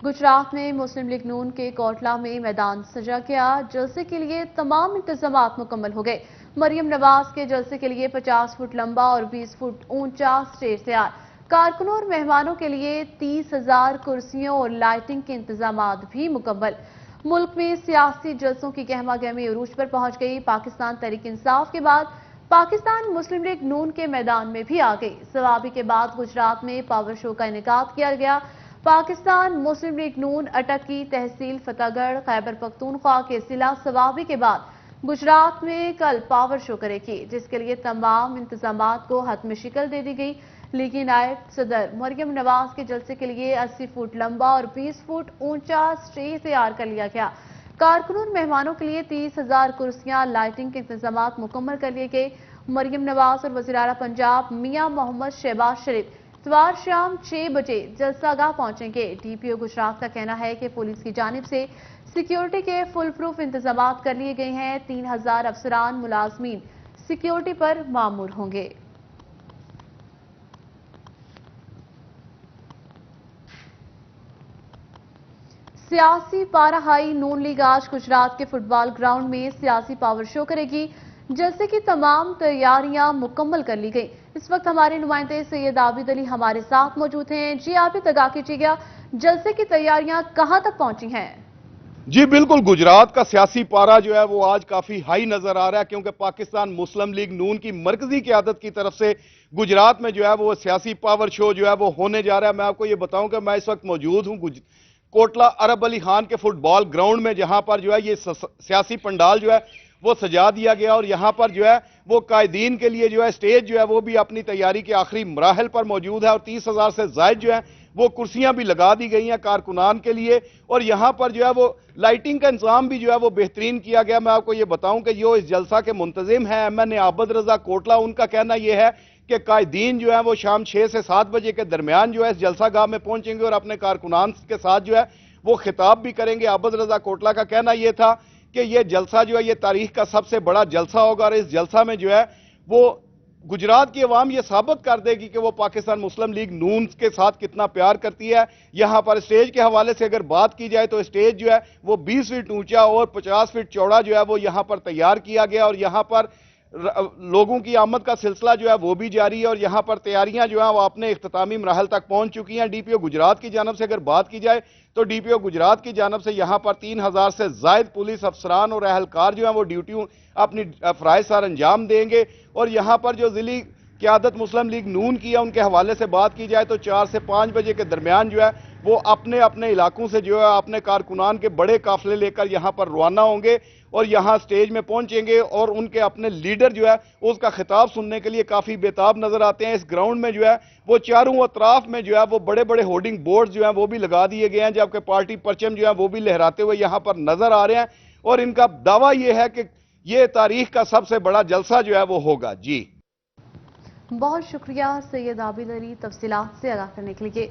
गुजरात में मुस्लिम लीग नून के कोटला में मैदान सजा गया। जलसे के लिए तमाम इंतजामात मुकम्मल हो गए। मरियम नवाज के जलसे के लिए 50 फुट लंबा और 20 फुट ऊंचा स्टेज तैयार। कारकुनों और मेहमानों के लिए 30,000 कुर्सियों और लाइटिंग के इंतजामात भी मुकम्मल। मुल्क में सियासी जलसों की गहमा गहमी उरूज पर पहुंच गई। पाकिस्तान तहरीक इंसाफ के बाद पाकिस्तान मुस्लिम लीग नून के मैदान में भी आ गई। सवाबी के बाद गुजरात में पावर शो का इनेकाद किया गया। पाकिस्तान मुस्लिम लीग नून अटक की तहसील फतेहगढ़ खैबर पख्तूनख्वा के जिला सवाबी के बाद गुजरात में कल पावर शो करेगी, जिसके लिए तमाम इंतजामात को हतमी शिकल दे दी गई। लीगी नायब सदर मरियम नवाज के जलसे के लिए 80 फुट लंबा और 20 फुट ऊंचा स्टेज तैयार कर लिया गया। कारकुनों और मेहमानों के लिए 30,000 कुर्सियां, लाइटिंग के इंतजामात मुकम्मल कर लिए गए। मरियम नवाज और वज़ीर आला पंजाब मियां मोहम्मद शहबाज शरीफ इतवार शाम 6 बजे जलसागाह पहुंचेंगे। डीपीओ गुजरात का कहना है कि पुलिस की जानिब से सिक्योरिटी के फुल प्रूफ इंतजामात कर लिए गए हैं। 3,000 अफसरान मुलाजमीन सिक्योरिटी पर मामूर होंगे। सियासी पारा हाई नून लीग आज गुजरात के फुटबॉल ग्राउंड में सियासी पावर शो करेगी। जलसे की तमाम तैयारियां मुकम्मल कर ली गई। इस वक्त हमारे नुमाइंदे सैयद आबिद अली हमारे साथ मौजूद हैं। जी आप इत्तला कीजिएगा, जलसे की तैयारियां कहां तक पहुंची हैं? जी बिल्कुल, गुजरात का सियासी पारा जो है वो आज काफी हाई नजर आ रहा है, क्योंकि पाकिस्तान मुस्लिम लीग नून की मरकजी क़यादत की तरफ से गुजरात में जो है वो सियासी पावर शो जो है वो होने जा रहा है। मैं आपको ये बताऊं कि मैं इस वक्त मौजूद हूं कोटला अरब अली खान के फुटबॉल ग्राउंड में, जहां पर जो है ये सियासी पंडाल जो है वो सजा दिया गया और यहां पर जो है वो कायदीन के लिए जो है स्टेज जो है वो भी अपनी तैयारी के आखिरी मराहल पर मौजूद है और 30,000 से जायद जो है वो कुर्सियां भी लगा दी गई हैं कारकुनान के लिए। और यहां पर जो है वो लाइटिंग का इंतजाम भी जो है वो बेहतरीन किया गया। मैं आपको ये बताऊं कि जो इस जलसा के मुंतजिम है MN आबद रजा कोटला, उनका कहना यह है कि कायदीन जो है वो शाम 6 से 7 बजे के दरमियान जो है इस जलसा गाह में पहुंचेंगे और अपने कारकुनान के साथ जो है वो खिताब भी करेंगे। आबद रजा कोटला का कहना यह था कि ये जलसा जो है ये तारीख का सबसे बड़ा जलसा होगा और इस जलसा में जो है वो गुजरात की अवाम ये साबित कर देगी कि वो पाकिस्तान मुस्लिम लीग नून के साथ कितना प्यार करती है। यहां पर स्टेज के हवाले से अगर बात की जाए तो स्टेज जो है वो 20 फीट ऊंचा और 50 फीट चौड़ा जो है वो यहां पर तैयार किया गया और यहां पर लोगों की आमद का सिलसिला जो है वो भी जारी है और यहां पर तैयारियां जो है वो अपने इख्तितामी मराहल तक पहुंच चुकी हैं। डीपीओ गुजरात की जानब से अगर बात की जाए तो डीपीओ गुजरात की जानब से यहां पर 3,000 से जायद पुलिस अफसरान और अहलकार जो है वो ड्यूटी अपनी फराइज सर अंजाम देंगे। और यहां पर जो जिली क़यादत मुस्लिम लीग नून की है उनके हवाले से बात की जाए तो 4 से 5 बजे के दरमियान जो है वो अपने अपने इलाकों से जो है अपने कारकुनान के बड़े काफिले लेकर यहां पर रवाना होंगे और यहां स्टेज में पहुंचेंगे और उनके अपने लीडर जो है उसका खिताब सुनने के लिए काफी बेताब नजर आते हैं। इस ग्राउंड में जो है वो चारों अतराफ में जो है वो बड़े बड़े होर्डिंग बोर्ड जो है वो भी लगा दिए गए हैं, जबकि पार्टी परचम जो है वो भी लहराते हुए यहां पर नजर आ रहे हैं और इनका दावा यह है कि ये तारीख का सबसे बड़ा जलसा जो है वो होगा। जी बहुत शुक्रिया सैयद आबिद अली तफसीलात से आगाह करने के लिए।